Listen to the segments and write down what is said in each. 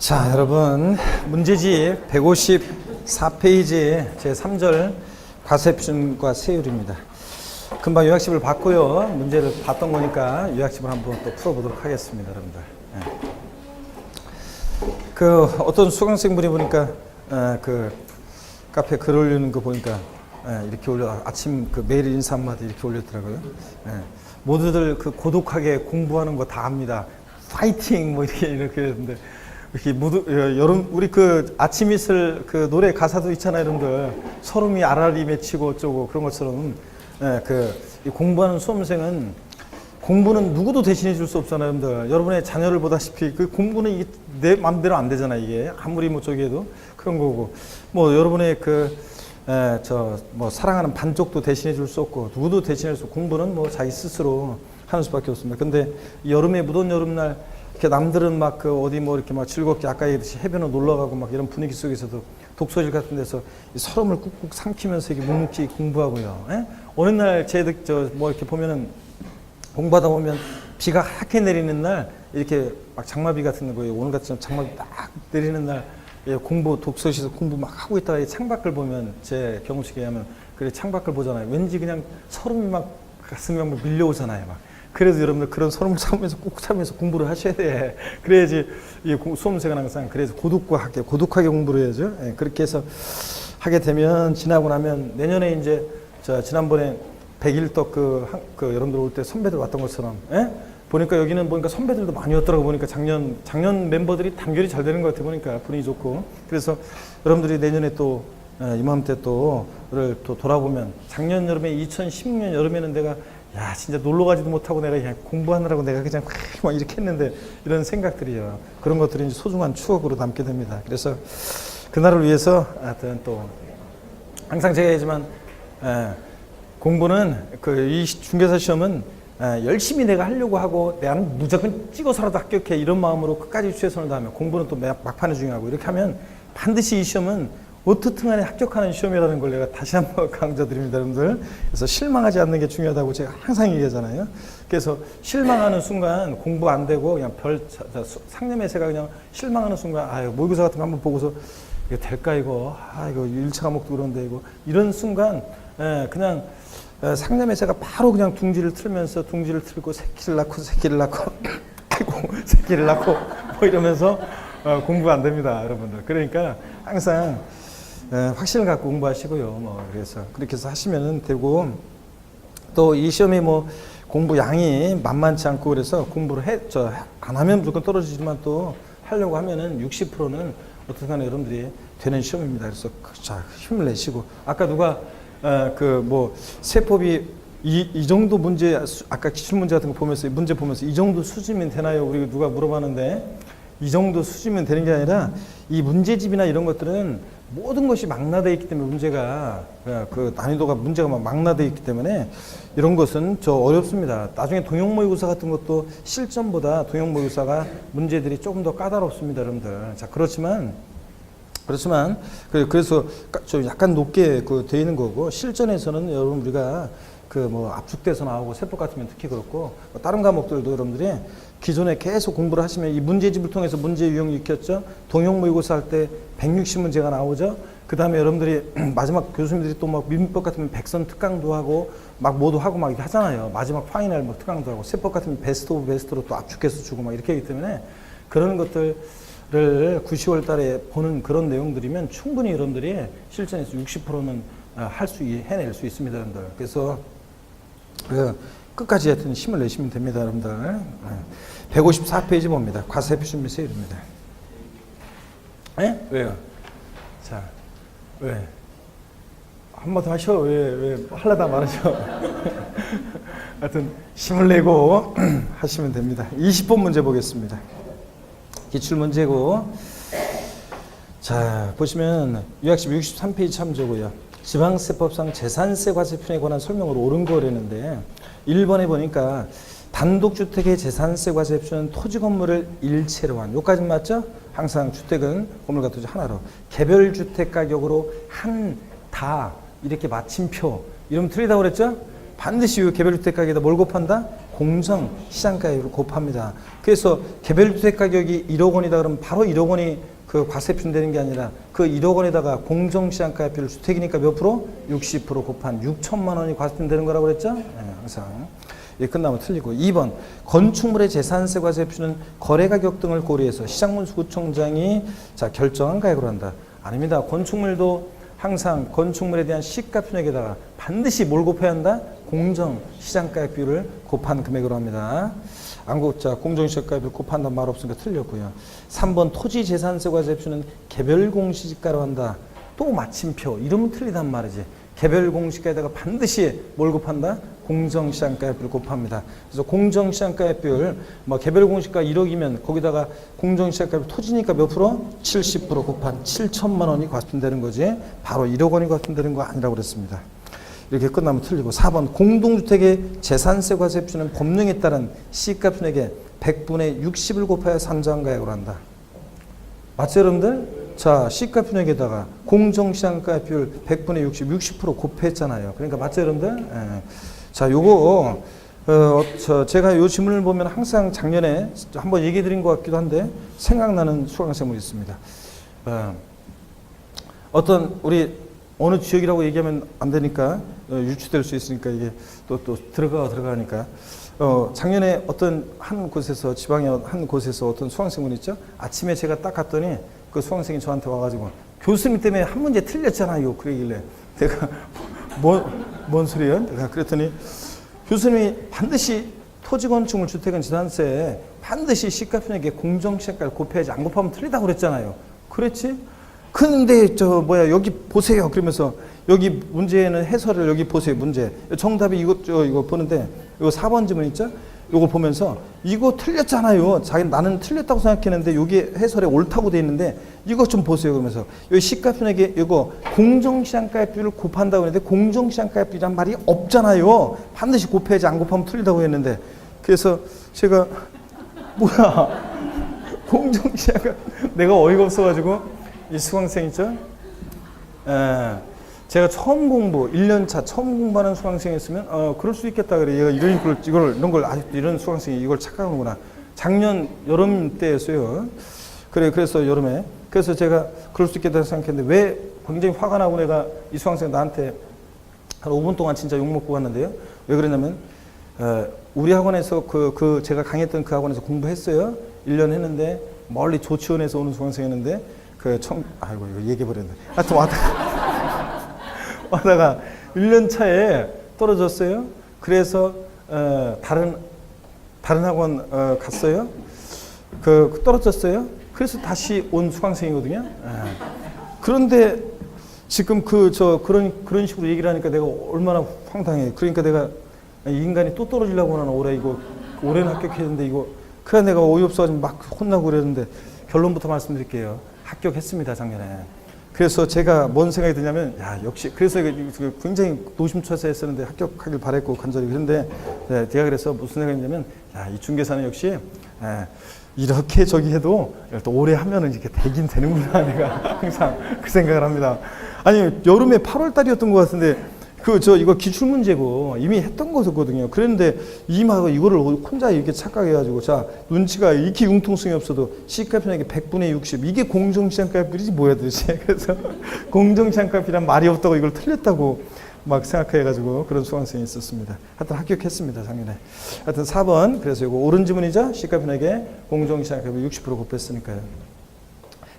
자, 여러분, 문제집 154페이지 제3절 과세표준과 세율입니다. 금방 요약집을 봤고요. 문제를 봤던 거니까 요약집을 한번 또 풀어보도록 하겠습니다, 여러분들. 어떤 수강생분이 보니까 그 카페 글 올리는 거 보니까 이렇게 아침 그 매일 인사 한마디 이렇게 올렸더라고요. 모두들 그 고독하게 공부하는 거 다 압니다. 파이팅! 뭐 이렇게 했는데, 이렇게 여름, 우리 그 아침 이슬 그 노래 가사도 있잖아요, 여러분들. 서름이 아라리 맺히고 어쩌고 그런 것처럼, 이 공부하는 수험생은 공부는 누구도 대신해 줄 수 없잖아요, 여러분들. 여러분의 자녀를 보다시피 그 공부는 이게 내 맘대로 안 되잖아요, 이게. 아무리 뭐 저기 해도 그런 거고. 뭐 여러분의 사랑하는 반쪽도 대신해 줄 수 없고, 누구도 대신할 수 없고, 공부는 뭐 자기 스스로 하는 수밖에 없습니다. 근데 여름에 무더운 여름날 이렇게 남들은 막 어디 뭐 이렇게 막 즐겁게 아까 얘기했듯이 해변으로 놀러 가고 막 이런 분위기 속에서도 독서실 같은 데서 이 서름을 꾹꾹 삼키면서 이렇게 묵묵히 공부하고요. 어느 날 뭐 이렇게 보면은 공부하다 보면 비가 하얗게 내리는 날 이렇게 막 장마비 같은 거예요. 오늘 같은 장마비 딱 내리는 날 독서실에서 공부 막 하고 있다가 이 창밖을 보면 제 경험식에 의하면 그래 창밖을 보잖아요. 왠지 그냥 서름이 막 가슴에 막 밀려오잖아요. 막. 그래서 여러분들 그런 서름을 참으면서 꼭 참으면서 공부를 하셔야 돼. 그래야지 이 수험생은 항상 그래서 고독하게 공부를 해야죠. 그렇게 해서 하게 되면 지나고 나면 내년에 이제 지난번에 100일떡 여러분들 올 때 선배들 왔던 것처럼 보니까 여기는 보니까 선배들도 많이 왔더라고. 보니까 작년 멤버들이 단결이 잘 되는 것 같아. 보니까 분위기 좋고. 그래서 여러분들이 내년에 또 이맘때 또를 또 돌아보면 작년 여름에 2016년 여름에는 내가 진짜 놀러 가지도 못하고 내가 그냥 공부하느라고 내가 그냥 막 이렇게 했는데 이런 생각들이요. 그런 것들이 이제 소중한 추억으로 남게 됩니다. 그래서 그날을 위해서 하여튼 또 항상 제가 얘기하지만 공부는 이 중개사 시험은 열심히 내가 하려고 하고 내가 무조건 찍어서라도 합격해 이런 마음으로 끝까지 최선을 다하면 공부는 또 막판에 중요하고 이렇게 하면 반드시 이 시험은 어떻든 간에 합격하는 시험이라는 걸 내가 다시 한번 강조드립니다, 여러분들. 그래서 실망하지 않는 게 중요하다고 제가 항상 얘기하잖아요. 그래서 실망하는 순간 공부 안 되고 그냥 상념의 새가 그냥 실망하는 순간 모의고사 같은 거 한번 보고서 이거 될까 이거 이거 1차 과목도 그런데 이런 순간 그냥 상념의 새가 바로 그냥 둥지를 틀고 새끼를 낳고 아이고 새끼를 낳고 뭐 이러면서 공부 안 됩니다, 여러분들. 그러니까 항상 확신을 갖고 공부하시고요. 그래서 그렇게 해서 하시면 되고, 또 이 시험이 공부 양이 만만치 않고 그래서 공부를 안 하면 무조건 떨어지지만 또 하려고 하면은 60%는 어떻게 하나 여러분들이 되는 시험입니다. 그래서 힘을 내시고, 아까 누가 세법이 이 정도 문제, 아까 기출 문제 같은 거 보면서 문제 보면서 이 정도 수준이면 되나요? 우리 누가 물어봤는데 이 정도 수준이면 되는 게 아니라 이 문제집이나 이런 것들은 모든 것이 망라되어 있기 때문에 문제가 문제가 망라되어 있기 때문에 이런 것은 어렵습니다. 나중에 동형 모의고사 같은 것도 실전보다 동형 모의고사가 문제들이 조금 더 까다롭습니다, 여러분들. 자, 그래서 좀 약간 높게 되어 있는 거고, 실전에서는 여러분 우리가 압축돼서 나오고 세법 같으면 특히 그렇고 다른 과목들도 여러분들이 기존에 계속 공부를 하시면 이 문제집을 통해서 문제 유형이 익혔죠. 동형 모의고사 할 때 160문제가 나오죠. 그 다음에 여러분들이 마지막 교수님들이 또 민법 같으면 백선 특강도 하고 뭐도 하고 이렇게 하잖아요. 마지막 파이널 특강도 하고 세법 같으면 베스트 오브 베스트로 또 압축해서 주고 이렇게 하기 때문에 그런 것들을 9, 10월 달에 보는 그런 내용들이면 충분히 여러분들이 실전에서 60%는 해낼 수 있습니다, 여러분들. 그래서 끝까지 하여튼 힘을 내시면 됩니다, 여러분들. 154페이지 봅니다. 과세표준 및 세율입니다. 왜요? 자, 왜? 한번 더 하셔. 왜? 하려다 말하셔. 하여튼 힘을 내고 하시면 됩니다. 20번 문제 보겠습니다. 기출 문제고, 자, 보시면 요약집 63페이지 참조고요. 지방세법상 재산세 과세표준에 관한 설명으로 옳은 거라는데 1번에 보니까 단독주택의 재산세 과세표준은 토지 건물을 일체로 한, 요까지 맞죠? 항상 주택은 건물과 토지 하나로, 개별주택 가격으로 이렇게 마침표 이러면 틀리다고 그랬죠? 반드시 이 개별주택 가격에다 뭘 곱한다? 공정 시장가액으로 곱합니다. 그래서 개별주택 가격이 1억 원이다 그러면 바로 1억 원이 그 과세표준되는 게 아니라 그 1억 원에다가 공정시장가액비율 주택이니까 몇 프로? 60% 곱한 6천만 원이 과세표준되는 거라고 그랬죠? 네, 항상. 예, 끝나면 틀리고. 2번 건축물의 재산세 과세표는 거래가격 등을 고려해서 시장문수구청장이 자 결정한 가액으로 한다. 아닙니다. 건축물도 항상 건축물에 대한 시가표준액에다가 반드시 뭘 곱해야 한다? 공정시장가액비율을 곱한 금액으로 합니다. 자, 공정시장가액비율 곱한다는 말 없으니까 틀렸고요. 3번 토지재산세 과세표는 개별공시지가로 한다. 또 마침표. 이러면 틀리단 말이지. 개별공시가에다가 반드시 뭘 곱한다? 공정시장가액비율 곱합니다. 그래서 공정시장가액비율 뭐 개별공시가 1억이면 거기다가 공정시장가액비율 토지니까 몇 프로? 70% 곱한 7천만 원이 과세표되는 거지. 바로 1억 원이 과세표되는 거 아니라고 그랬습니다. 이렇게 끝나면 틀리고. 4번 공동주택의 재산세 과세표는 법령에 따른 시가표준액의 100분의 60을 곱하여 산정가액으로 한다. 맞죠 여러분들? 자, 시가표준액에다가 공정시장가액비율 100분의 60 곱했잖아요. 그러니까 맞죠 여러분들? 예. 자, 요거 제가 요 질문을 보면 항상 작년에 한번 얘기해 드린 것 같기도 한데 생각나는 수강생분이 있습니다. 어떤 우리 어느 지역이라고 얘기하면 안 되니까 유추될 수 있으니까 이게 또 들어가니까 작년에 어떤 한 곳에서 지방의 한 곳에서 어떤 수강생분이 있죠. 아침에 제가 딱 갔더니 그 수강생이 저한테 와가지고 교수님 때문에 한 문제 틀렸잖아요. 그러길래 내가 뭔 소리야? 내가 그랬더니 교수님이 반드시 토지건축물 주택은 재산세에 반드시 시가표준액에 공정시장가를 곱해야지 안 곱하면 틀리다고 그랬잖아요. 그랬지? 근데 여기 보세요. 그러면서 여기 문제는 해설을 여기 보세요. 문제. 정답이 이거 보는데 이거 4번 지문 있죠? 이거 보면서 이거 틀렸잖아요. 나는 틀렸다고 생각했는데 여기 해설에 옳다고 돼 있는데 이거 좀 보세요. 그러면서 여기 시가표준액에 이거 공정시장가액비율을 곱한다고 했는데 공정시장가액비율이란 말이 없잖아요. 반드시 곱해야지 안 곱하면 틀리다고 했는데 그래서 제가 뭐야 공정시장가 내가 어이가 없어가지고 이 수강생 있죠? 제가 처음 공부, 1년차 처음 공부하는 수강생이었으면 그럴 수 있겠다 그래. 얘가 이런 걸 아직도 이런 수강생이 이걸 착각하는구나. 작년 여름 때였어요. 그래서 여름에. 그래서 제가 그럴 수 있겠다 생각했는데 왜 굉장히 화가 나고 내가 이 수강생 나한테 한 5분 동안 진짜 욕먹고 갔는데요. 왜 그러냐면 우리 학원에서 제가 강의했던 그 학원에서 공부했어요. 1년 했는데 멀리 조치원에서 오는 수강생이었는데 아이고 이거 얘기해버렸네. 하여튼 와다가 1년 차에 떨어졌어요. 그래서 다른 학원 갔어요. 떨어졌어요. 그래서 다시 온 수강생이거든요. 그런데 지금 그런 식으로 얘기를 하니까 내가 얼마나 황당해. 그러니까 내가 이 인간이 또 떨어지려고 하나 올해는 합격했는데 이거 그래 내가 어이없어가지고 막 혼나고 그랬는데 결론부터 말씀드릴게요. 합격했습니다 작년에. 그래서 제가 뭔 생각이 드냐면 역시 그래서 굉장히 노심초사했었는데 합격하길 바랬고 간절히 그런데 제가 그래서 무슨 생각이냐면 이 중개사는 역시 이렇게 해도 오래 하면은 이렇게 되긴 되는구나 내가 항상 그 생각을 합니다. 아니 여름에 8월 달이었던 것 같은데 이거 기출 문제고 이미 했던 거거든요. 그런데 이마가 이거를 혼자 이렇게 착각해가지고 눈치가 이렇게 융통성이 없어도 시가표준액이 100분의 60 이게 공정시장가액비율이지 뭐야 도대체. 그래서 공정시장가액비율이란 말이 없다고 이걸 틀렸다고 막 생각해가지고 그런 수강생이 있었습니다. 하여튼 합격했습니다 작년에. 하여튼 4번 그래서 이거 옳은 지문이죠. 시가표준액에 공정시장가액비율 60% 곱했으니까요.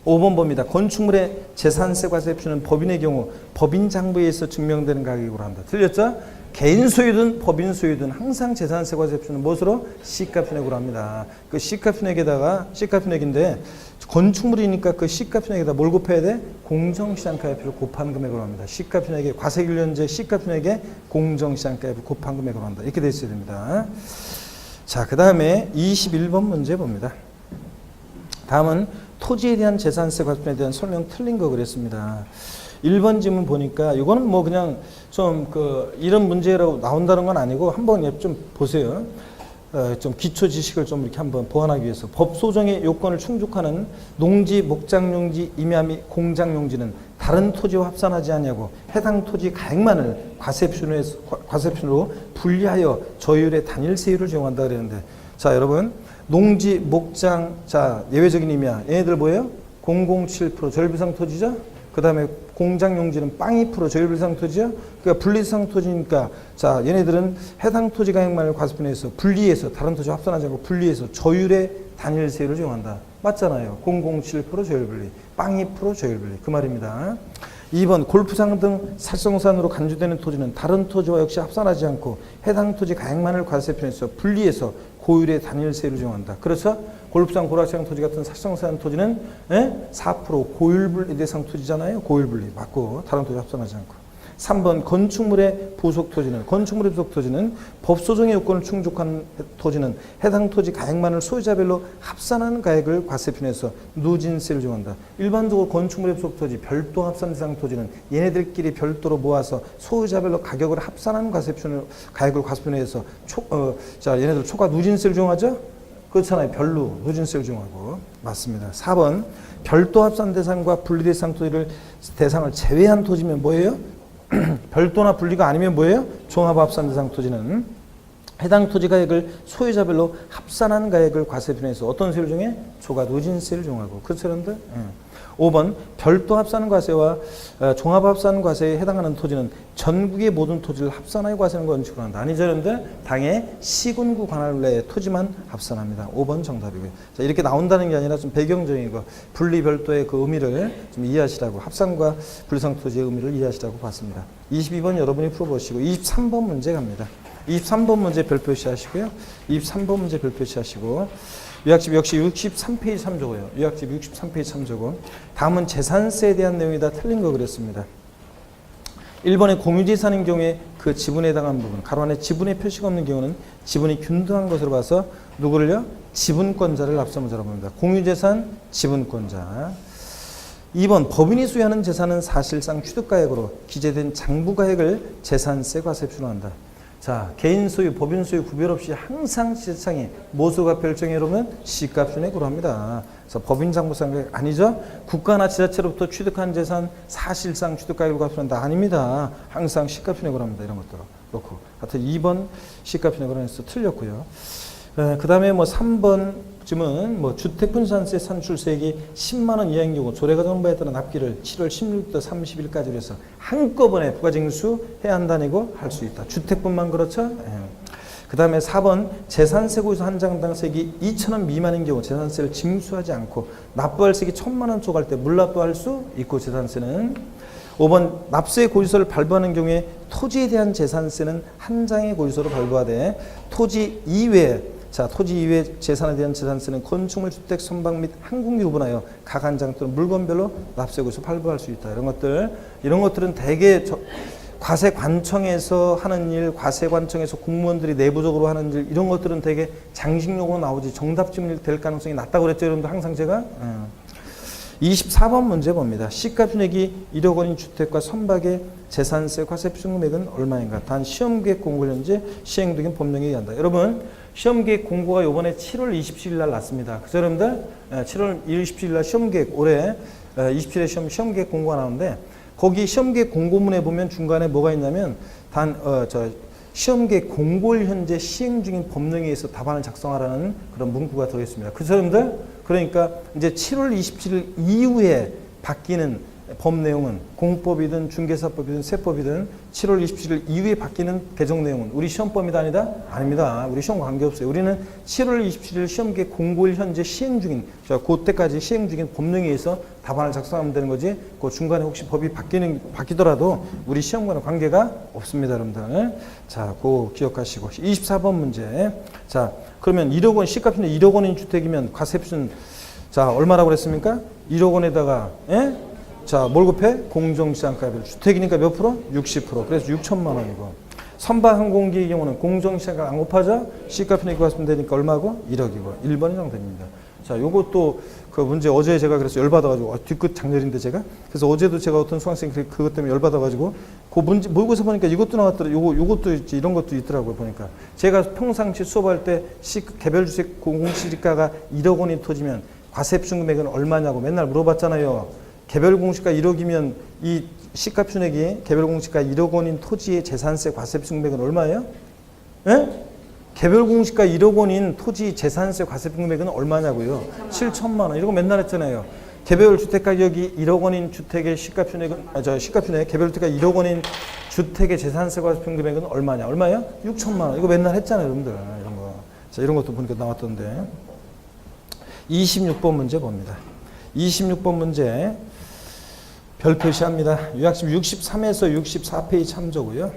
5번 봅니다. 건축물의 재산세 과세표는 법인의 경우 법인 장부에 의해서 증명되는 가격으로 한다. 틀렸죠? 개인 소유든 법인 소유든 항상 재산세 과세표는 무엇으로? 시가표준액으로 합니다. 그 시가표준액인데 건축물이니까 그 시가표준액에다 뭘 곱해야 돼? 공정시장가액비율을 곱한 금액으로 합니다. 시가표준액에 과세균련제 시가표준액에 공정시장가액비율 곱한 금액으로 한다. 이렇게 돼 있어야 됩니다. 자, 그 다음에 21번 문제 봅니다. 다음은 토지에 대한 재산세 과세표에 대한 설명 틀린 거 그랬습니다. 1번 지문 보니까 이거는 뭐 그냥 좀 이런 문제라고 나온다는 건 아니고 한번 좀 보세요. 좀 기초 지식을 좀 이렇게 한번 보완하기 위해서 법 소정의 요건을 충족하는 농지, 목장용지, 임야 및 공장용지는 다른 토지와 합산하지 않냐고 해당 토지 가액만을 과세표준으로 분리하여 저율의 단일 세율을 적용한다 그랬는데, 자 여러분 농지, 목장, 자 예외적인 의미야. 얘네들 뭐예요? 007% 저율비상 토지죠. 그 다음에 공장 용지는 0.2% 저율비상 토지죠. 그러니까 분리상 토지니까 자 얘네들은 해당 토지 가액만을 과세표준에서 분리해서 다른 토지와 합산하지 않고 분리해서 저율의 단일 세율을 적용한다. 맞잖아요. 007% 저율분리, 0.2% 저율분리 그 말입니다. 2번 골프장 등 살성산으로 간주되는 토지는 다른 토지와 역시 합산하지 않고 해당 토지 가액만을 과세표준에서 분리해서 고율의 단일 세율을 적용한다. 그래서 골프장, 고락장 토지 같은 살성산 토지는 4% 고율분리 대상 토지잖아요. 고율분리 맞고 다른 토지 합산하지 않고. 3번 건축물의 부속 토지는 법소정의 요건을 충족한 토지는 해당 토지 가액만을 소유자별로 합산한 가액을 과세표준에서 누진세를 적용한다. 일반적으로 건축물의 부속 토지, 별도 합산 대상 토지는 얘네들끼리 별도로 모아서 소유자별로 가격을 합산한 가액을 과세표준에서 자 얘네들 초과 누진세를 적용하죠. 그렇잖아요. 별로 누진세를 적용하고. 맞습니다. 4번 별도 합산 대상과 분리 대상 토지를 대상을 제외한 토지면 뭐예요? 별도나 분리가 아니면 뭐예요? 종합합산 대상 토지는 해당 토지 가액을 소유자별로 합산한 가액을 과세표준에서 어떤 세율을 정해? 초과 누진세를 적용하고. 그렇죠, 여러분들? 5번 별도 합산 과세와 종합 합산 과세에 해당하는 토지는 전국의 모든 토지를 합산하여 과세하는 원칙으로 한다. 아니죠, 여러분들? 당의 시군구 관할 내의 토지만 합산합니다. 5번 정답이고요. 자, 이렇게 나온다는 게 아니라 좀 배경적인 거, 분리 별도의 그 의미를 좀 이해하시라고, 합산과 분리상 토지의 의미를 이해하시라고 봤습니다. 22번 여러분이 풀어보시고 23번 문제 갑니다. 23번 문제 별표시 하시고요. 23번 문제 별표시 하시고 요약집 역시 63페이지 참조고요. 요약집 63페이지 참조고. 다음은 재산세에 대한 내용이 다 틀린 거 그랬습니다. 1번에 공유재산인 경우에 그 지분에 해당하는 부분, 가로 안에 지분의 표시가 없는 경우는 지분이 균등한 것으로 봐서 누구를요? 지분권자를 납세무자라고 봅니다. 공유재산, 지분권자. 2번 법인이 소유하는 재산은 사실상 취득가액으로 기재된 장부가액을 재산세 과세표준으로 한다. 자, 개인 소유, 법인 소유 구별 없이 항상 시세상에 모수가 별정에 이르면 시가표준에 고려합니다. 그래서 법인 장부상가액 아니죠? 국가나 지자체로부터 취득한 재산 사실상 취득가액을 과세한다. 아닙니다. 항상 시가표준에 고려합니다. 이런 것들로 그렇고. 하여튼 2번 시가표준에 고려해서 틀렸고요. 그 다음에 뭐 3번쯤은 뭐 주택분산세 산출세액이 10만 원 이하인 경우 조례가정바에 따른 납기를 7월 16일부터 30일까지 해서 한꺼번에 부가징수해야 한다고 할 수 있다. 주택분만 그렇죠? 그 다음에 4번 재산세고에서 한 장당 세액이 2,000원 미만인 경우 재산세를 징수하지 않고 납부할 세액이 1,000만 원 초과할 때 물납부할 수 있고 재산세는 5번 납세 고지서를 발부하는 경우에 토지에 대한 재산세는 한 장의 고지서로 발부하되 토지 이외에 자, 토지 이외 재산에 대한 재산세는 건축물, 주택, 선박 및 항공기 구분하여 각 한 장 또는 물건별로 납세고지서 발부할 수 있다. 이런 것들은 대개 과세관청에서 하는 일, 과세관청에서 공무원들이 내부적으로 하는 일, 이런 것들은 되게 장식용으로 나오지 정답 질문이 될 가능성이 낮다고 그랬죠, 여러분들 항상 제가. 24번 문제 봅니다. 시가표준액이 1억 원인 주택과 선박의 재산세 과세표준 금액은 얼마인가? 단 시험계획 공고를 현재 시행 중인 법령에 의한다. 여러분 시험계획 공고가 이번에 7월 27일 날 났습니다. 그래서 여러분들 7월 27일 날 시험계획 올해 27일 시험계획 공고가 나오는데 거기 시험계획 공고문에 보면 중간에 뭐가 있냐면 시험계획 공고를 현재 시행 중인 법령에 의해서 답안을 작성하라는 그런 문구가 들어있습니다. 그래서 여러분들 그러니까 이제 7월 27일 이후에 바뀌는 법 내용은 공법이든 중개사법이든 세법이든 7월 27일 이후에 바뀌는 개정 내용은 우리 시험법이다 아니다? 아닙니다. 우리 시험과 관계없어요. 우리는 7월 27일 시험계획 공고일 현재 시행 중인 그때까지 시행 중인 법령에 의해서 답안을 작성하면 되는 거지 그 중간에 혹시 법이 바뀌더라도 우리 시험과는 관계가 없습니다. 여러분들. 자, 그거 기억하시고 24번 문제. 자, 그러면 1억 원 시가표준 1억 원인 주택이면 과세표준 자 얼마라고 그랬습니까? 1억 원에다가 자, 뭘 곱해? 공정시장가율. 주택이니까 몇 프로? 60%. 그래서 6천만 원이고. 선박 항공기의 경우는 공정시장가 안 곱하죠? 시가표준액 곱하면 되니까 얼마고? 1억이고. 1번이 정답입니다. 자, 요것도 그 문제 어제 제가 그래서 열받아가지고 뒤끝 장렬인데 제가 그래서 어제도 제가 어떤 수강생이 그것 때문에 열받아가지고 그 문제 모의고사 보니까 이것도 나왔더라고요. 요것도 있지 이런 것도 있더라고요 보니까 제가 평상시 수업할 때 개별주택 공시지가가 1억 원이 터지면 과세표준 금액은 얼마냐고 맨날 물어봤잖아요. 개별 공시가 1억이면 이 시가춘액이 개별 공시가 1억 원인 토지의 재산세 과세표 금액은 얼마예요? 예? 개별 공시가 1억 원인 토지 재산세 과세표 금액은 얼마냐고요? 7천만 원. 이런 거 맨날 했잖아요. 개별 주택 가격이 1억 원인 주택의 시가춘액은 시가춘액 개별 주택가 1억 원인 주택의 재산세 과세표 금액은 얼마냐? 얼마예요? 6천만 원. 이거 맨날 했잖아요, 여러분들. 이런 거. 자, 이런 것도 보니까 나왔던데. 26번 문제 봅니다. 26번 문제 별 표시합니다. 요약집 63에서 64페이지 참조고요.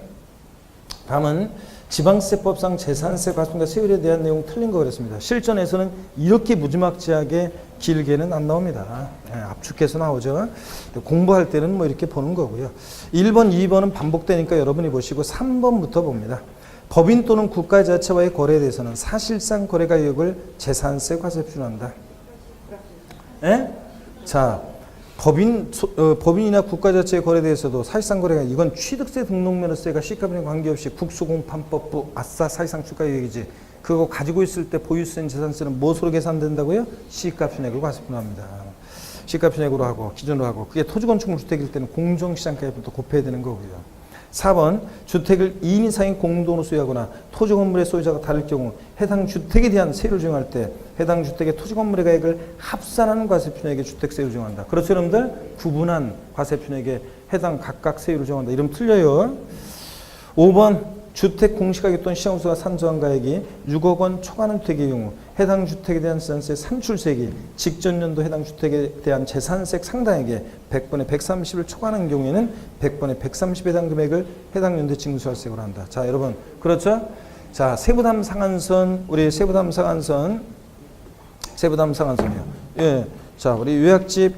다음은 지방세법상 재산세 과세과 세율에 대한 내용 틀린 거 그랬습니다. 실전에서는 이렇게 무지막지하게 길게는 안 나옵니다. 압축해서 나오죠. 공부할 때는 뭐 이렇게 보는 거고요. 1번, 2번은 반복되니까 여러분이 보시고 3번부터 봅니다. 법인 또는 국가자체와의 거래에 대해서는 사실상 거래가격을 재산세 과세표로 한다. 예? 자, 법인이나 국가자체의 거래에 대해서도 사실상 거래가 이건 취득세 등록면허세가 시가분에 관계없이 국수공판법부 아싸 사실상 추가액이지 그거 가지고 있을 때 보유세는 재산세는 무엇으로 계산된다고요? 시가편액으로 과세표합니다. 시가편액으로 하고 기준으로 하고 그게 토지건축물 주택일 때는 공정시장가액부터 곱해야 되는 거고요. 4번 주택을 2인 이상이 공동으로 소유하거나 토지건물의 소유자가 다를 경우 해당 주택에 대한 세율을 정할 때 해당 주택의 토지건물의 가액을 합산하는 과세표액에 주택세율을 정한다. 그렇죠 여러분들? 구분한 과세표액에 해당 각각 세율을 정한다. 이러면 틀려요. 5번 주택 공시가격 또는 시장호수가 산정한 가액이 6억 원 초과하는 주택의 경우 해당 주택에 대한 재산세 산출세액이 직전 연도 해당 주택에 대한 재산세 상당액에 100번에 130을 초과하는 경우에는 100번에 130에 해당 금액을 해당 연도에 징수할세액으로 한다. 자 여러분 그렇죠? 자 세부담 상한선 우리 세부담 상한선이요. 예, 자 우리 요약집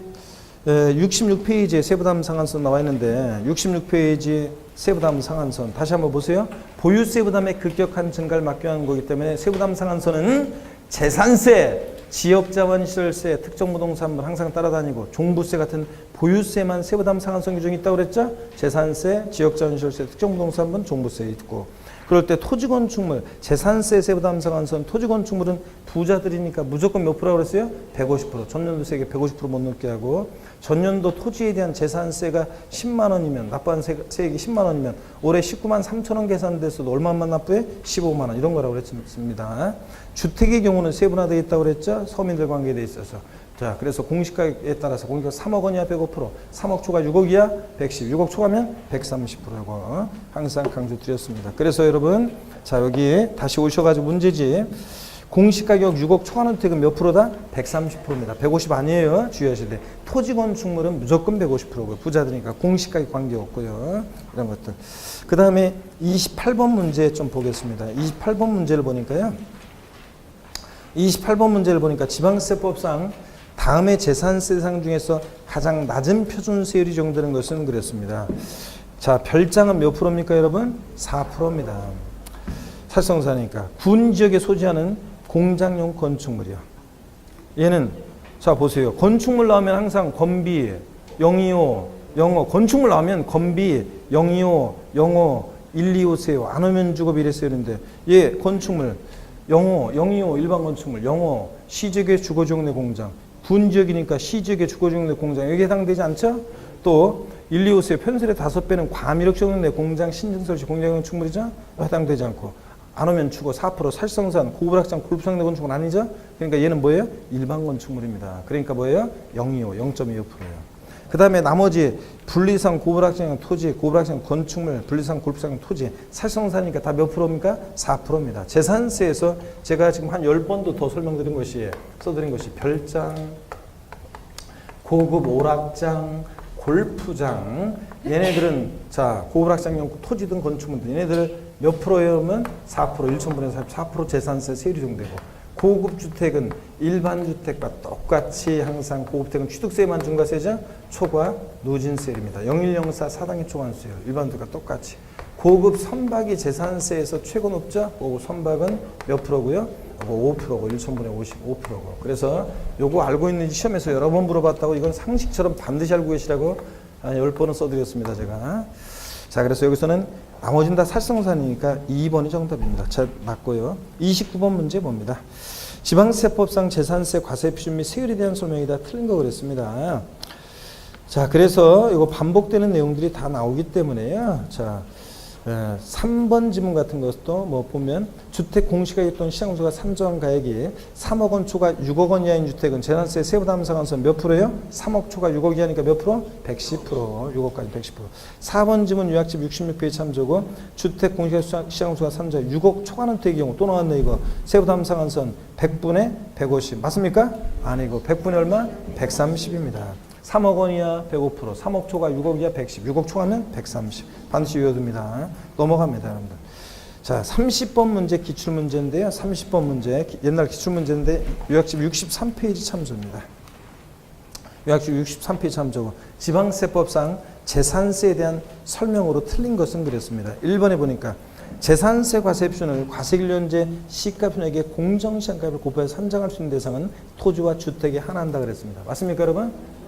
66페이지에 세부담 상한선 나와 있는데 66페이지 세부담 상한선 다시 한번 보세요. 보유세 부담의 급격한 증가를 막기 위한 거기 때문에 세부담 상한선은 재산세, 지역자원시설세, 특정부동산물 항상 따라다니고 종부세 같은 보유세만 세부담 상한선 규정이 있다고 그랬죠? 재산세, 지역자원시설세, 특정부동산물, 종부세 있고 그럴 때 토지건축물, 재산세 세부담 상한선, 토지건축물은 부자들이니까 무조건 몇 프로라고 그랬어요? 150%. 전년도 세액 150% 못 넘게 하고 전년도 토지에 대한 재산세가 10만 원이면 납부한 세액이 10만 원이면 올해 19만 3천 원 계산됐어도 얼마만 납부해? 15만 원 이런 거라고 그랬습니다. 주택의 경우는 세분화되어 있다고 그랬죠? 서민들 관계에 있어서. 자, 그래서 공시가격에 따라서 공시가 3억 원이야 105%, 3억 초과 6억이야 110, 6억 초과면 130%라고 항상 강조드렸습니다. 그래서 여러분, 자 여기 다시 오셔가지고 문제지. 공시가격 6억 초과하는 주택은 몇 프로다? 130%입니다. 150 아니에요. 주의하셔야 돼. 토지건축물은 무조건 150%고요. 부자들이니까 공시가격 관계없고요. 이런 것들. 그 다음에 28번 문제 좀 보겠습니다. 28번 문제를 보니까요. 28번 문제를 보니까 지방세법상 다음의 재산세상 중에서 가장 낮은 표준세율이 정되는 것은 그랬습니다. 자, 별장은 몇 프로입니까, 여러분? 4%입니다. 살성사니까. 군 지역에 소지하는 공장용 건축물이요. 얘는, 자, 보세요. 건축물 나오면 항상 건비, 영이호, 영어. 건축물 나오면 건비, 영이호, 영어, 125세요. 안 오면 주거 비례세율인데, 얘 건축물, 영호, 영이호, 일반 건축물, 영호, 시지역의 주거지역 내 공장. 군 지역이니까 시지역의 주거지역 내 공장 여기 해당되지 않죠? 또 125세 편세의 5배는 과밀역 지역 내 공장 신증설치 공장 건축물이죠? 해당되지 않고 안 오면 주거 4% 살성산 고부락장 골프장 내 건축물 아니죠? 그러니까 얘는 뭐예요? 일반 건축물입니다. 그러니까 뭐예요? 025, 0.25%예요. 그 다음에 나머지 분리상 고부락장 토지, 고부락장 건축물, 분리상 골프장 토지, 살성사니까 다 몇 프로입니까? 4%입니다. 재산세에서 제가 지금 한 10번도 더 설명드린 것이, 써드린 것이 별장, 고급 오락장, 골프장, 얘네들은 자, 고부락장용 토지 등 건축물들, 얘네들 몇 프로면 4%, 1,000분의 4% 재산세 세율이 정되고 고급 주택은 일반 주택과 똑같이 항상 고급 주택은 취득세만 중과세죠. 초과 누진세율입니다. 0104 사당의 초과세율 일반 주택과 똑같이. 고급 선박이 재산세에서 최고 높죠. 고급 선박은 몇 프로고요? 5%고 1,000분의 55%고. 그래서 요거 알고 있는지 시험에서 여러 번 물어봤다고 이건 상식처럼 반드시 알고 계시라고 10번은 써드렸습니다. 제가. 자, 그래서 여기서는 나머지는 다 살성산이니까 2번이 정답입니다. 자, 맞고요. 29번 문제 봅니다. 지방세법상 재산세 과세 표준 및 세율에 대한 설명이 다 틀린 거 그랬습니다. 자, 그래서 이거 반복되는 내용들이 다 나오기 때문에요. 자, 3번 지문 같은 것도 뭐 보면 주택 공시가액 또는 시장소가 산정한 가액이 3억 원 초과 6억 원 이하인 주택은 재산세 세부담 상한선 몇 프로예요? 3억 초과 6억 이하니까 몇 프로? 110%. 6억까지 110%. 4번 지문 요약집 66페이지 참조고 주택 공시가액 시장소가 산정 6억 초과는 되의 경우 또 나왔네 이거. 세부담 상한선 100분의 150. 맞습니까? 아니고 100분의 얼마? 130입니다. 3억 원이야 105%, 3억 초과 6억 이하 110, 6억 초과면 130. 반드시 외워둡니다. 넘어갑니다, 여러분들. 자, 30번 문제 기출문제인데요. 30번 문제, 옛날 기출문제인데 요약집 63페이지 참조입니다. 요약집 63페이지 참조고 지방세법상 재산세에 대한 설명으로 틀린 것은 그랬습니다. 1번에 보니까 재산세 과세표준을 과세일련제 시가표준액의 공정시장가를 곱해서 산정할 수 있는 대상은 토지와 주택에 한한다 그랬습니다. 맞습니까, 여러분?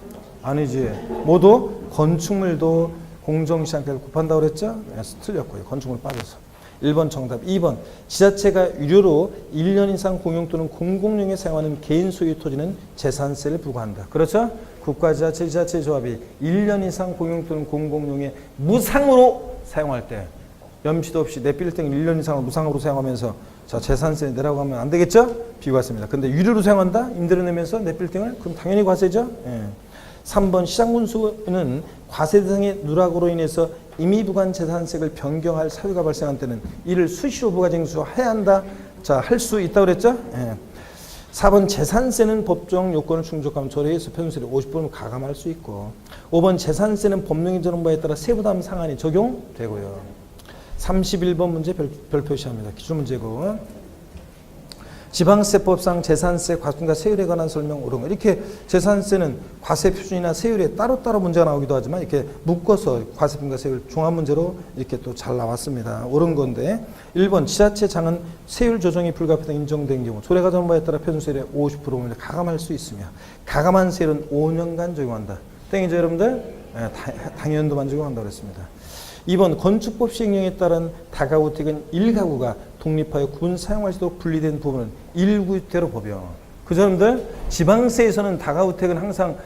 아니지. 모두 건축물도 공정시장가를 곱한다고 그랬죠? 그래서 틀렸고요. 건축물 빠져서. 1번 정답. 2번 지자체가 유료로 1년 이상 공용 또는 공공용에 사용하는 개인 소유 토지는 재산세를 부과한다. 그렇죠? 국가지자체, 지자체 조합이 1년 이상 공용 또는 공공용에 무상으로 사용할 때 염치도 없이 내 빌딩 1년 이상을 무상으로 사용하면서 자, 재산세 내라고 하면 안 되겠죠? 비과세입니다. 근데 유료로 사용한다? 임대료 내면서 내 빌딩을? 그럼 당연히 과세죠? 예. 3번 시장군수는 과세 대상의 누락으로 인해서 임의부관 재산세를 변경할 사유가 발생한 때는 이를 수시로 부과징수해야 한다. 자, 할 수 있다고 그랬죠? 예. 4번 재산세는 법정 요건을 충족하면 조례에서 편수세를 50%는 가감할 수 있고 5번 재산세는 법령이 정한 바에 따라 세부담 상한이 적용되고요. 31번 문제 별표시합니다. 기출문제고 지방세법상 재산세, 과세과 세율에 관한 설명 옳은 거. 이렇게 재산세는 과세 표준이나 세율에 따로따로 문제가 나오기도 하지만 이렇게 묶어서 과세표준과 세율 종합 문제로 이렇게 또 잘 나왔습니다. 옳은 건데 1번 지자체장은 세율 조정이 불가피하다 인정된 경우 조례가 정한 바에 따라 표준세율의 50%를 가감할 수 있으며 가감한 세율은 5년간 적용한다. 땡이죠 여러분들? 당연도만 적용한다고 했습니다. 2번 건축법 시행령에 따른 다가구택은 1가구가 독립하여 구분 사용할 수 있도록 분리된 부분은 1구택으로 법용. 그 사람들 지방세에서는 다가구택은 항상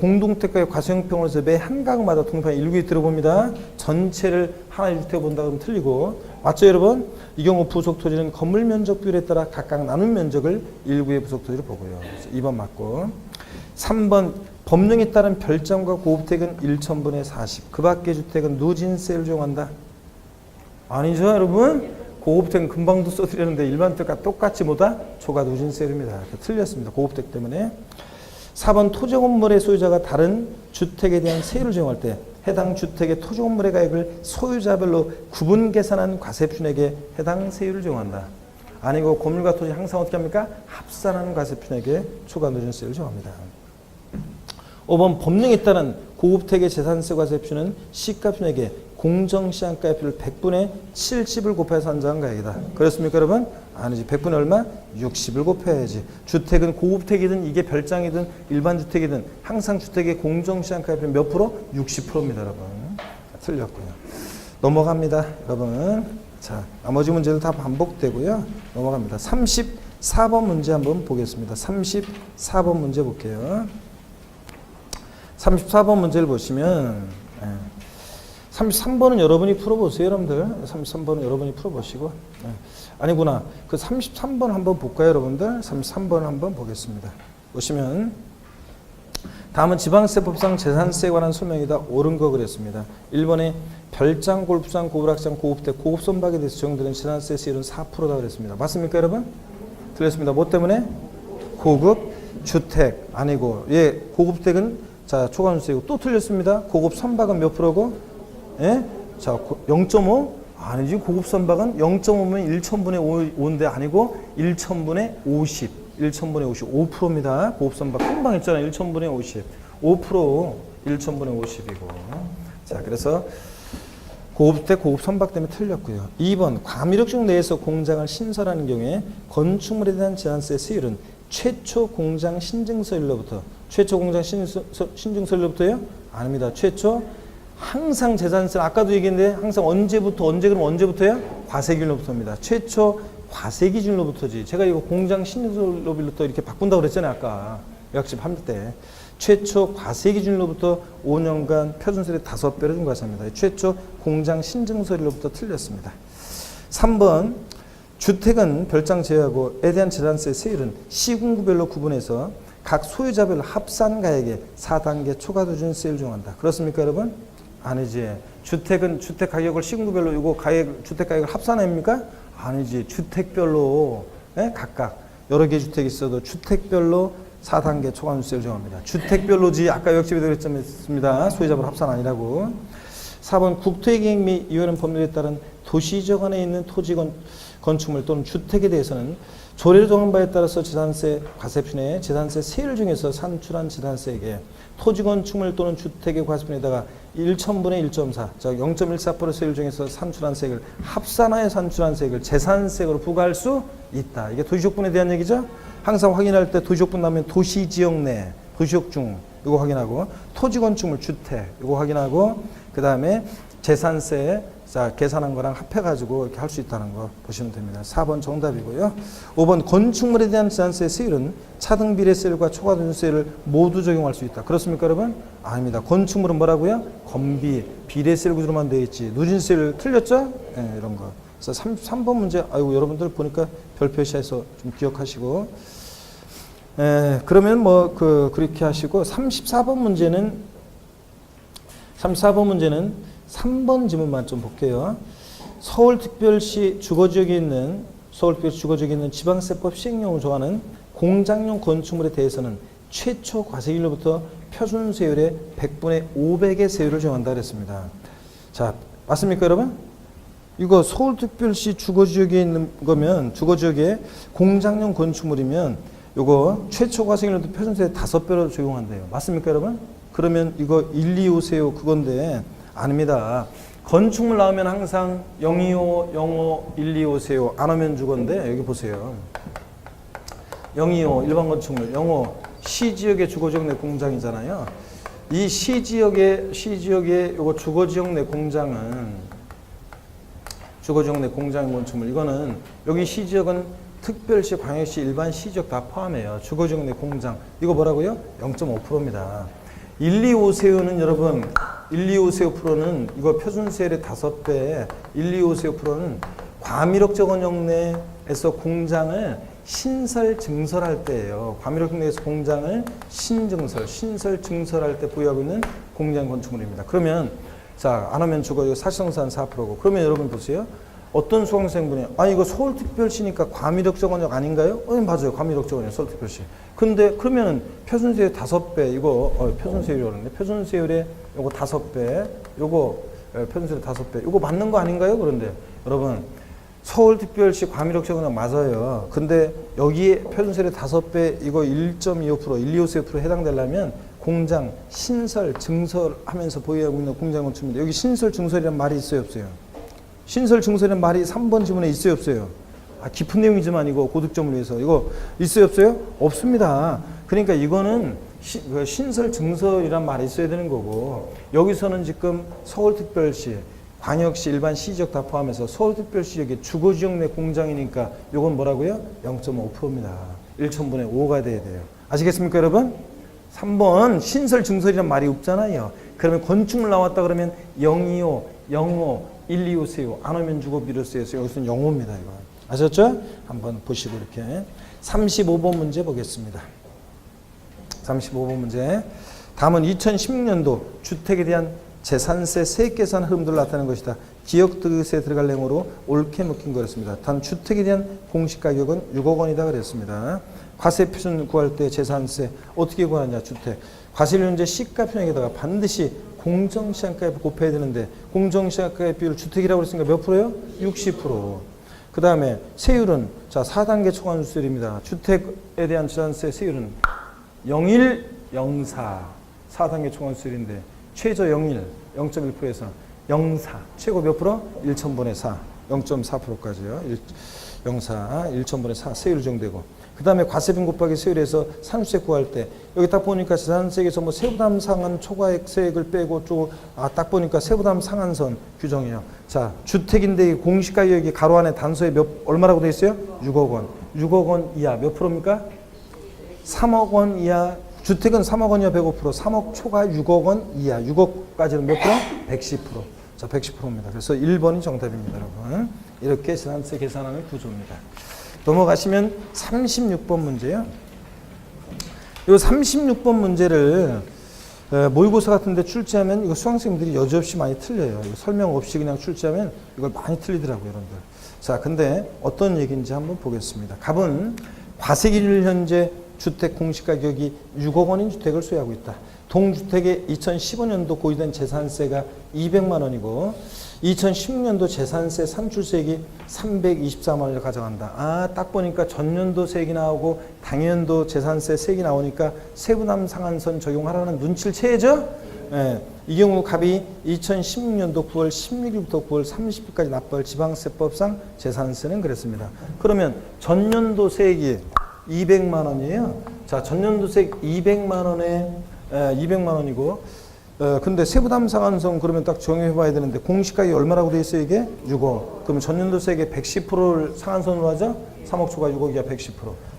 공동택과의 과세형평으로서 매 한 가구마다 독립하여 1구택으로 봅니다. 전체를 하나의 주택으로 본다 그러면 틀리고. 맞죠 여러분? 이 경우 부속토지는 건물 면적 비율에 따라 각각 나눈 면적을 1구의 부속토지로 보고요. 2번 맞고. 3번 법령에 따른 별장과 고급택은 1,000분의 40. 그 밖의 주택은 누진세를 적용한다. 아니죠 여러분? 고급택은 금방도 써드렸는데 일반 택과 똑같이 뭐다? 초과 누진세율입니다. 틀렸습니다. 고급택 때문에. 4번 토지건물의 소유자가 다른 주택에 대한 세율을 적용할 때 해당 주택의 토지건물의 가액을 소유자별로 구분 계산한 과세표준액에 해당 세율을 적용한다. 아니고 건물과 토지 항상 어떻게 합니까? 합산하는 과세표준액에 초과 누진세율을 적용합니다. 5번 법령에 따른 고급택의 재산세 과세표준은 시가표준액에 공정시장가액표를 100분의 70을 곱해서 산정한 가액이다. 그렇습니까 여러분? 아니지. 100분의 얼마? 60을 곱해야지. 주택은 고급택이든 이게 별장이든 일반 주택이든 항상 주택의 공정시장가액표는 몇 프로? 60%입니다 여러분. 틀렸고요. 넘어갑니다 여러분. 자, 나머지 문제들 다 반복되고요. 넘어갑니다. 34번 문제 한번 보겠습니다. 34번 문제 볼게요. 34번 문제를 보시면 33번은 여러분이 풀어보세요 여러분들. 33번은 여러분이 풀어보시고 아니구나. 그 33번 한번 볼까요 여러분들? 33번 한번 보겠습니다. 보시면 다음은 지방세법상 재산세에 관한 설명이다. 옳은 거 그랬습니다. 1번에 별장, 골프장, 고불악장, 고급택, 고급선박에 대해서 적용되는 재산세 세율은 4%다 그랬습니다. 맞습니까 여러분? 틀렸습니다. 뭐 때문에? 고급 주택 아니고 고급택은 자, 초과누세이고 또 틀렸습니다. 고급 선박은 몇 프로고? 예? 자, 0.5? 아니지. 고급 선박은 0.5면 1,000분의 5인데 아니고 1,000분의 50. 1,000분의 50. 5%입니다. 고급 선박 금방 했잖아요. 1,000분의 50. 5% 1,000분의 50이고. 자, 그래서 고급택, 고급 선박 때문에 틀렸고요. 2번 과밀역적 내에서 공장을 신설하는 경우에 건축물에 대한 제한세 세율은 최초 공장 신증서일로부터 최초 공장 신증서일로부터요? 아닙니다. 최초 항상 재산세는 아까도 얘기했는데 항상 언제부터요? 과세기준으로부터입니다. 최초 과세기준으로부터지. 제가 이거 공장 신증서일로부터 이렇게 바꾼다고 그랬잖아요. 아까 요약집 할 때. 최초 과세 기준으로부터 5년간 표준세율의 5배를 중과합니다. 최초 공장 신증서리로부터 틀렸습니다. 3번 주택은 별장 제외하고에 대한 재산세 세율은 시군구별로 구분해서 각 소유자별 합산가액의 4단계 초과기준 세율을 적용한다. 그렇습니까, 여러분? 아니지. 주택은 주택 가격을 시군구별로 이거 주택 가격을 합산합니까? 아니지. 주택별로 각각 여러 개 주택이 있어도 주택별로 4단계 초과기준세율을 정합니다. 주택별로지 아까 역집에 드렸습니다. 소유자별 합산 아니라고. 4번 국토계획 및 이혼한 법률에 따른 도시지역 안에 있는 토지 건축물 또는 주택에 대해서는 조례를 정한 바에 따라서 재산세 과세편에 재산세 세율 중에서 산출한 재산세액에 토지 건축물 또는 주택의 과세편에다가 1,000분의 1.4, 즉 0.14% 세율 중에서 산출한 세액을 합산하여 산출한 세액을 재산세액으로 부과할 수 있다. 이게 도시적분에 대한 얘기죠. 항상 확인할 때 도시적분 나오면 도시지역 내, 도시적 중 이거 확인하고 토지 건축물 주택 이거 확인하고 그 다음에 재산세 자 계산한 거랑 합해가지고 이렇게 할 수 있다는 거 보시면 됩니다. 4번 정답이고요. 5번 건축물에 대한 재산세 세율은 차등 비례세율과 초과기준세율을 모두 적용할 수 있다. 그렇습니까, 여러분? 아닙니다. 건축물은 뭐라고요? 건비 비례세율 구조로만 되어 있지. 누진세율 틀렸죠? 네, 이런 거. 그래서 33번 문제 아이고 여러분들 보니까 별 표시해서 좀 기억하시고. 그러면 뭐 그렇게 하시고 34번 문제는 3번 지문만 좀 볼게요. 서울특별시 주거지역에 있는 지방세법 시행령을 정하는 공장용 건축물에 대해서는 최초 과세율로부터 표준세율의 100분의 500의 세율을 정한다 그랬습니다. 자, 맞습니까, 여러분? 이거 서울특별시 주거지역에 있는 거면 주거지역에 공장용 건축물이면 요거 최초 과세율로부터 표준세 5배로 적용한대요. 맞습니까, 여러분? 그러면 이거 1, 2 오세요 그건데 아닙니다. 건축물 나오면 항상 025, 05, 1, 2 오세요. 안 오면 주건데 여기 보세요. 025 일반 건축물, 05 시지역의 주거지역 내 공장이잖아요. 이 시지역의 요거 주거지역 내 공장은 주거지역 내 공장 건축물 이거는 여기 시지역은 특별시, 광역시, 일반 시지역 다 포함해요. 주거지역 내 공장 이거 뭐라고요? 0.5%입니다. 1, 2, 5세요는 여러분 1, 2, 5세요 프로는 이거 표준세율의 5배 1, 2, 5세요 프로는 과밀억정원역 내에서 공장을 신설/증설할 때예요. 과밀억정 내에서 공장을 신설/증설할 때 보유하고 있는 공장 건축물입니다. 그러면 자, 안 하면 죽어 이거 사실상산 4%고 그러면 여러분 보세요. 어떤 수강생분이 이거 서울특별시니까 과밀억정원역 아닌가요? 맞아요. 과밀억정원역 서울특별시. 근데 그러면은 표준세율 5배 이거 표준세율이라고 그러는데 표준세율에 요거 5배 요거 표준세율 5배 요거 맞는 거 아닌가요? 그런데 여러분 서울특별시 과밀억정원역 맞아요. 근데 여기에 표준세율 5배 이거 1.25% 1, 2.5% 해당되려면 공장 신설 증설하면서 보유하고 있는 공장 건축입니다. 여기 신설 증설이란 말이 있어요, 없어요? 신설 증설이란 말이 3번 지문에 있어요, 없어요? 깊은 내용이지만 이거 고득점을 위해서 이거 있어요, 없어요? 없습니다. 그러니까 이거는 신설 증설이란 말이 있어야 되는 거고 여기서는 지금 서울특별시, 광역시, 일반 시지역 다 포함해서 서울특별시역의 주거지역 내 공장이니까 이건 뭐라고요? 0.5%입니다. 1,000분의 5가 돼야 돼요. 아시겠습니까, 여러분? 3번 신설 증설이란 말이 없잖아요. 그러면 건축물 나왔다 그러면 025, 05, 1, 2 오세요. 안 오면 주거 비례세요. 여기서는 0호입니다. 이거. 아셨죠? 한번 보시고 이렇게 35번 문제 보겠습니다. 35번 문제. 다음은 2016년도 주택에 대한 재산세 세액 계산 흐름들을 나타내는 것이다. 기억득세 들어갈 내용으로 옳게 묶인 거였습니다. 단 주택에 대한 공시 가격은 6억 원이다 그랬습니다. 과세 표준 구할 때 재산세 어떻게 구하느냐 주택. 과세율제 시가편에다가 반드시 공정시장가액 곱해야 되는데 공정시장가액 비율 주택이라고 그랬으니까 몇 프로요? 60%. 그 다음에 세율은 자 4단계 초과세율입니다. 주택에 대한 재산세 세율은 0104 4단계 초과세율인데 최저 01 0.1%에서 04 최고 몇 프로? 1,000분의 4 0.4%까지요. 04 1,000분의 4 세율 정되고 그 다음에 과세분 곱하기 세율에서 산수세 구할 때 여기 딱 보니까 재산세액에서 뭐 세부담 상한 초과액 세액을 빼고 딱 보니까 세부담 상한선 규정이에요. 자 주택인데 공시가격이 가로 안에 단서에 얼마라고 되어 있어요? 6억 원. 6억 원 이하 몇 프로입니까? 3억 원 이하 주택은 3억 원이야 105%, 3억 초과 6억 원 이하, 6억까지는 몇 프로? 110%. 자, 110%입니다. 그래서 1번이 정답입니다, 여러분. 이렇게 재산세 계산하는 구조입니다. 넘어가시면 36번 문제요. 이 36번 문제를 모의고사 같은 데 출제하면 이거 수강생들이 여지없이 많이 틀려요. 이거 설명 없이 그냥 출제하면 이걸 많이 틀리더라고요, 여러분들. 자, 근데 어떤 얘기인지 한번 보겠습니다. 갑은 과세기일 현재 주택 공시가격이 6억 원인 주택을 소유하고 있다. 동주택의 2015년도 고유된 재산세가 200만 원이고 2016년도 재산세 산출세액이 324만 원을 가져간다. 아, 딱 보니까 전년도 세액이 나오고 당연도 재산세 세액이 나오니까 세부담 상한선 적용하라는 눈치를 채야죠. 예, 이 경우 갑이 2016년도 9월 16일부터 9월 30일까지 납부할 지방세법상 재산세는 그랬습니다. 그러면 전년도 세액이 200만 원이에요. 자, 전년도 세액 200만 원에 200만 원이고 근데 세부담 상한선 그러면 딱 정의해 봐야 되는데 공시가격이 얼마라고 돼 있어요, 이게? 6억. 그러면 전년도 세액의 110%를 상한선으로 하죠? 3억 초과 6억이야 110%.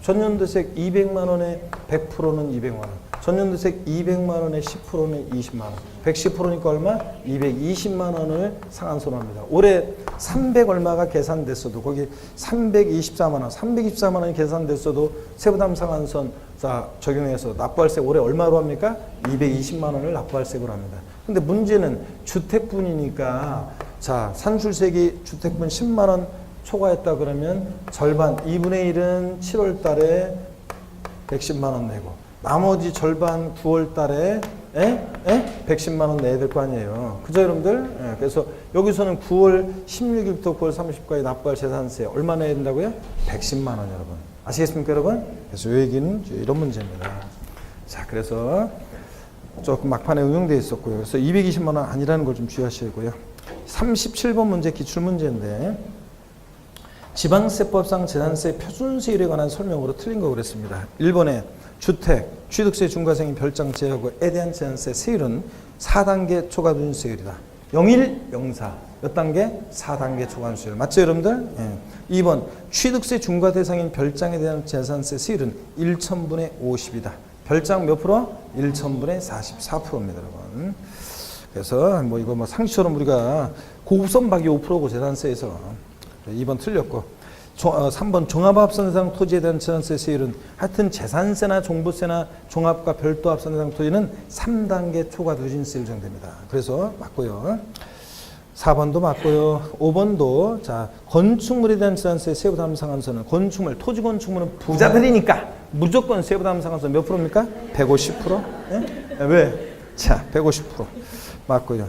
전년도 세액 200만 원에 100%는 200만 원. 전년도 세액 200만 원에 10%는 20만 원. 110%니까 얼마? 220만 원을 상한선합니다. 올해 300 얼마가 계산됐어도 거기 324만 원, 324만 원이 계산됐어도 세부담 상한선 자, 적용해서 납부할세 올해 얼마로 합니까? 220만 원을 납부할세로 합니다. 근데 문제는 주택분이니까 자, 산출세액이 주택분 10만 원 초과했다 그러면 절반 2분의 1은 7월 달에 110만 원 내고 나머지 절반 9월 달에 110만 원 내야 될 거 아니에요. 그죠, 여러분들? 예, 그래서 여기서는 9월 16일부터 9월 30일까지 납부할 재산세 얼마 내야 된다고요? 110만 원, 여러분. 아시겠습니까, 여러분? 그래서 이 얘기는 이런 문제입니다. 자, 그래서 조금 막판에 응용되어 있었고요. 그래서 220만 원 아니라는 걸 좀 주의하시고요. 37번 문제 기출문제인데 지방세법상 재산세 표준세율에 관한 설명으로 틀린 거 그랬습니다. 1번에 주택, 취득세 중과생인 별장 제하고에 대한 재산세 세율은 4단계 초과누진세율이다. 01, 04. 몇 단계? 4단계 초과누진세율. 맞죠, 여러분들? 예. 2번 취득세 중과 대상인 별장에 대한 재산세 세율은 1,000분의 50이다. 별장 몇 프로? 1,000분의 44%입니다, 여러분. 그래서 뭐 이거 뭐 상식처럼 우리가 고급선 박이 5%고 재산세에서 2번 틀렸고 3번 종합합산 대상 토지에 대한 재산세 세율은 하여튼 재산세나 종부세나 종합과 별도 합산 대상 토지는 3단계 초과 누진세율 정도입니다. 그래서 맞고요. 4번도 맞고요. 5번도 자 건축물에 대한 재산세 세부담 상한선은 건축물, 토지 건축물은 부자들이니까 무조건 세부담 상한선 몇 프로입니까? 150%? 예? 왜? 자, 150% 맞고요.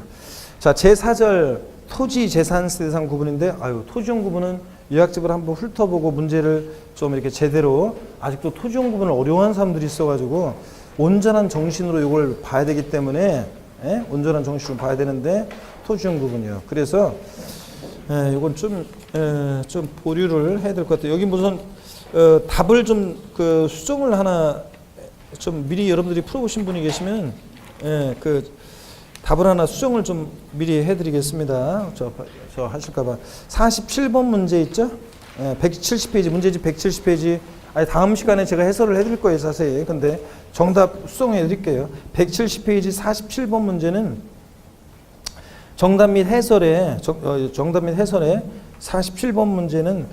자, 제4절 토지 재산세 대상 구분인데 토지용 구분은 요약집을 한번 훑어보고 문제를 좀 이렇게 제대로 아직도 토지용 구분을 어려워하는 사람들이 있어가지고 온전한 정신으로 이걸 봐야 되기 때문에 온전한 정신으로 봐야 되는데 토지용 구분이요. 그래서 이건 좀 보류를 해야 될 것 같아요. 여기 무슨 답을 좀 그 수정을 하나 좀 미리 여러분들이 풀어보신 분이 계시면 그 답을 하나 수정을 좀 미리 해드리겠습니다. 저 하실까봐. 47번 문제 있죠? 170페이지, 문제집 170페이지. 아니, 다음 시간에 제가 해설을 해드릴 거예요, 자세히. 근데 정답 수정해 드릴게요. 170페이지 47번 문제는 정답 및 해설에 47번 문제는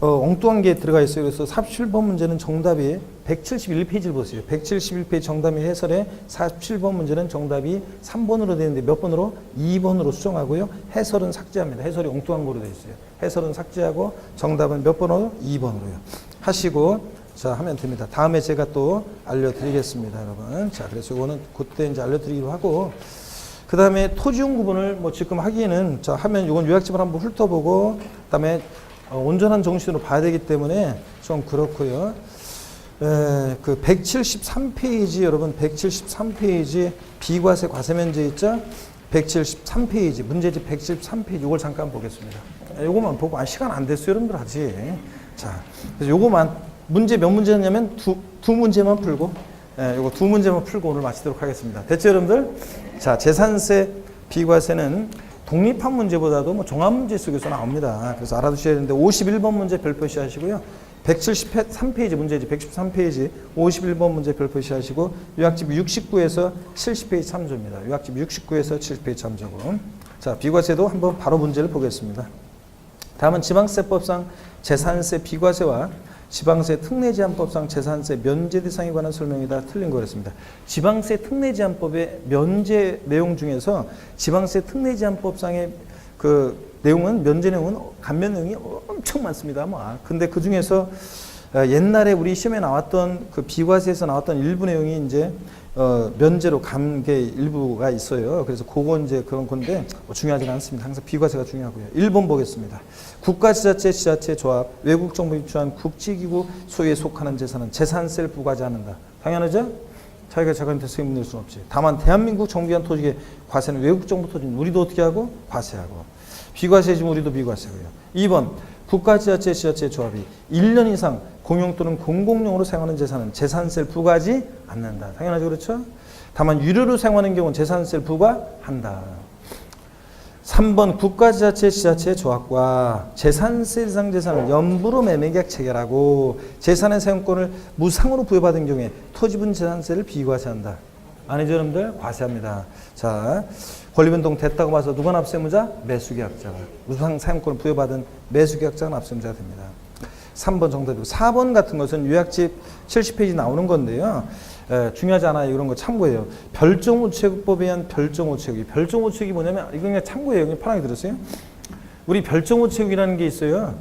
엉뚱한 게 들어가 있어요. 그래서 47번 문제는 정답이 171페이지를 보세요. 171페이지 정답 및 해설에 47번 문제는 정답이 3번으로 되는데 몇 번으로? 2번으로 수정하고요. 해설은 삭제합니다. 해설이 엉뚱한 거로 되어 있어요. 해설은 삭제하고 정답은 몇 번으로? 2번으로요. 하시고 자 하면 됩니다. 다음에 제가 또 알려드리겠습니다, 여러분. 자, 그래서 이거는 그때 이제 알려드리기로 하고 그 다음에 토지용 구분을 뭐 지금 하기에는 자 하면 이건 요약집을 한번 훑어보고 그다음에 온전한 정신으로 봐야 되기 때문에 좀 그렇고요. 그 173페이지 여러분 173페이지 비과세 과세면제 있죠? 173페이지 문제집 173페이지 이걸 잠깐 보겠습니다. 요거만 보고 시간 안 됐어요, 여러분들 아직. 자, 그래서 요거만 문제 몇 문제냐면 두 문제만 풀고 요거 두 문제만 풀고 오늘 마치도록 하겠습니다. 됐죠, 여러분들? 자, 재산세 비과세는 독립한 문제보다도 뭐 종합 문제 속에서 나옵니다. 그래서 알아두셔야 되는데 51번 문제 별표시 하시고요. 173페이지 문제지. 113페이지 51번 문제 별표시 하시고 요약집 69에서 70페이지 참조입니다. 요약집 69에서 70페이지 참조고. 자, 비과세도 한번 바로 문제를 보겠습니다. 다음은 지방세법상 재산세 비과세와 지방세 특례제한법상 재산세 면제 대상에 관한 설명이다. 틀린 거였습니다. 지방세 특례제한법의 면제 내용 중에서 지방세 특례제한법상의 그 내용은 면제 내용은 감면 내용이 엄청 많습니다. 근데 그 중에서 옛날에 우리 시험에 나왔던 그 비과세에서 나왔던 일부 내용이 이제 면제로 간 게 일부가 있어요. 그래서 그거 이제 그런 건데 중요하지는 않습니다. 항상 비과세가 중요하고요. 1번 보겠습니다. 국가지자체, 지자체, 조합, 외국 정부 입주한 국지기구 소유에 속하는 재산은 재산세를 부과하지 않는다. 당연하죠? 자기가 자기한테 세금 낼 수는 없지. 다만 대한민국 정부한 토지의 과세는 외국 정부 토지는 우리도 어떻게 하고? 과세하고. 비과세지만 우리도 비과세고요. 2번 국가지자체, 지자체, 조합이 1년 이상 공용 또는 공공용으로 사용하는 재산은 재산세를 부과하지 않는다. 당연하죠. 그렇죠? 다만 유료로 사용하는 경우는 재산세를 부과한다. 3번 국가지자체, 지자체, 조합과 재산세 대상 재산을 연부로 매매계약 체결하고 재산의 사용권을 무상으로 부여받은 경우에 토지분 재산세를 비과세한다. 아니죠, 여러분들? 과세합니다. 자, 권리변동 됐다고 봐서 누가 납세무자? 매수계약자가. 무상 사용권을 부여받은 매수계약자가 납세무자가 됩니다. 3번 정답이고 4번 같은 것은 요약집 70페이지 나오는 건데요. 중요하지 않아요. 이런 거 참고해요. 별정우체국법에 의한 별정우체국이. 별정우체국이 뭐냐면 이거 그냥 참고해요. 그냥 편하게 들으세요. 우리 별정우체국이라는 게 있어요.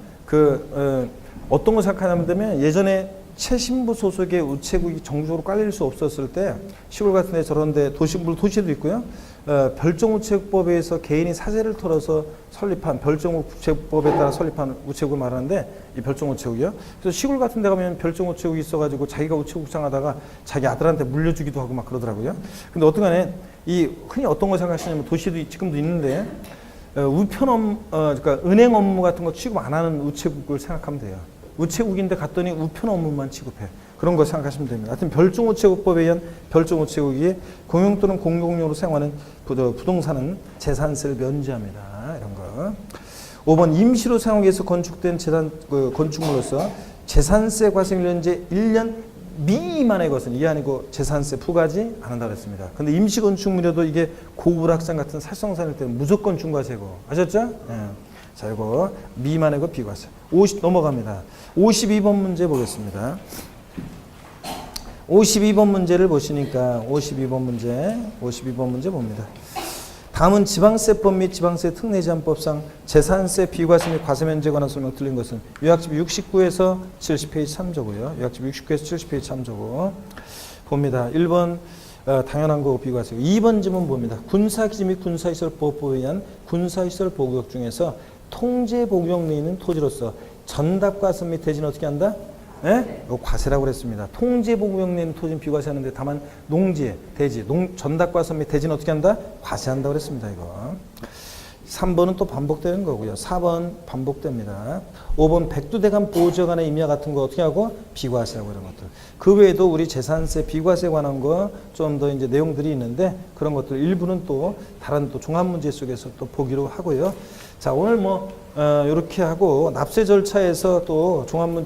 어떤 거 생각하냐면 예전에 최신부 소속의 우체국이 정식으로 깔릴 수 없었을 때 시골 같은 데 저런 데 도시도 있고요. 별정우체국법에 의해서 개인이 사재를 털어서 설립한 별정우체국법에 따라 설립한 우체국을 말하는데 이 별정우체국이요. 그래서 시골 같은 데 가면 별정우체국이 있어가지고 자기가 우체국장 하다가 자기 아들한테 물려주기도 하고 막 그러더라고요. 근데 어떤 간에 이 흔히 어떤 거 생각하시냐면 도시도 지금도 있는데 그러니까 은행 업무 같은 거 취급 안 하는 우체국을 생각하면 돼요. 우체국인데 갔더니 우편 업무만 취급해. 그런 거 생각하시면 됩니다. 하여튼 별정우체국법에 의한 별정우체국이 공용 또는 공공용으로 사용하는 부동산은 재산세를 면제합니다. 이런 거. 5번 임시로 사용하기 위해서 건축된 건축물로서 재산세 과세 면제 1년 미만의 것은 이게 아니고 재산세 부과하지 않는다고 했습니다. 근데 임시 건축물이라도 이게 고불악산 같은 살성산일 때는 무조건 중과세고. 아셨죠? 네. 자, 이거 미만의 거 비과세. 50 넘어갑니다. 52번 문제 보겠습니다. 52번 문제를 보시니까 52번 문제 봅니다. 다음은 지방세법 및 지방세 특례제한법상 재산세 비과세 및 과세 면제에 관한 설명 틀린 것은 요약집 69에서 70페이지 참조고요. 요약집 69에서 70페이지 참조고 봅니다. 1번 당연한 거 비과세고 2번 지문 봅니다. 군사기지 및 군사시설 보호법에 의한 군사시설 보호구역 중에서 통제 보호구역 내에 있는 토지로서 전답과세 및 대지는 어떻게 한다? 예? 이거 과세라고 그랬습니다. 통제보호구역 내는 토지는 비과세하는데 다만 농지, 대지, 전답과세 및 대지는 어떻게 한다? 과세한다고 그랬습니다. 이거. 3번은 또 반복되는 거고요. 4번 반복됩니다. 5번 백두대간 보호지역 안의 임야 같은 거 어떻게 하고? 비과세하고 이런 것들. 그 외에도 우리 재산세 비과세에 관한 거 좀 더 이제 내용들이 있는데 그런 것들 일부는 또 다른 또 종합문제 속에서 또 보기로 하고요. 자, 오늘 이렇게 하고 납세 절차에서 또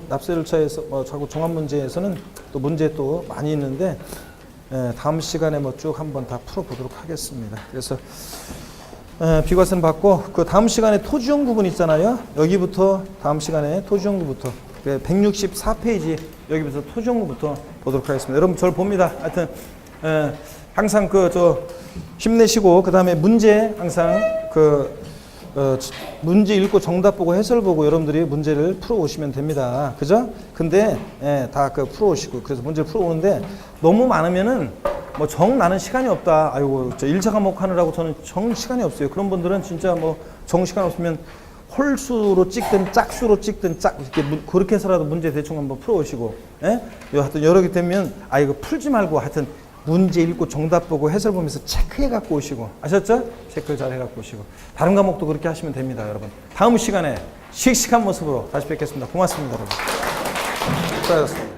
납세 절차에서 종합문제에서는 또 문제 또 많이 있는데 다음 시간에 쭉 한번 다 풀어보도록 하겠습니다. 그래서 비과세는 받고 그 다음 시간에 토지용 부분 있잖아요. 여기부터 다음 시간에 토지용 부분부터 164페이지 여기부터 토지용 부분부터 보도록 하겠습니다. 여러분 저를 봅니다. 하여튼 항상 힘내시고 그 다음에 문제 항상 문제 읽고 정답 보고 해설 보고 여러분들이 문제를 풀어 오시면 됩니다. 그죠? 근데 다 풀어 오시고 그래서 문제를 풀어 오는데 너무 많으면은 정 나는 시간이 없다. 아이고 저 1차 과목 하느라고 저는 정 시간이 없어요. 그런 분들은 진짜 정 시간 없으면 홀수로 찍든 짝수로 찍든 이렇게 그렇게 해서라도 문제 대충 한번 풀어 오시고 하여튼 여러 개 되면 이거 풀지 말고 하여튼 문제 읽고 정답 보고 해설 보면서 체크해 갖고 오시고 아셨죠? 체크를 잘 해 갖고 오시고 다른 과목도 그렇게 하시면 됩니다. 여러분 다음 시간에 씩씩한 모습으로 다시 뵙겠습니다. 고맙습니다. 여러분. 수고하셨습니다.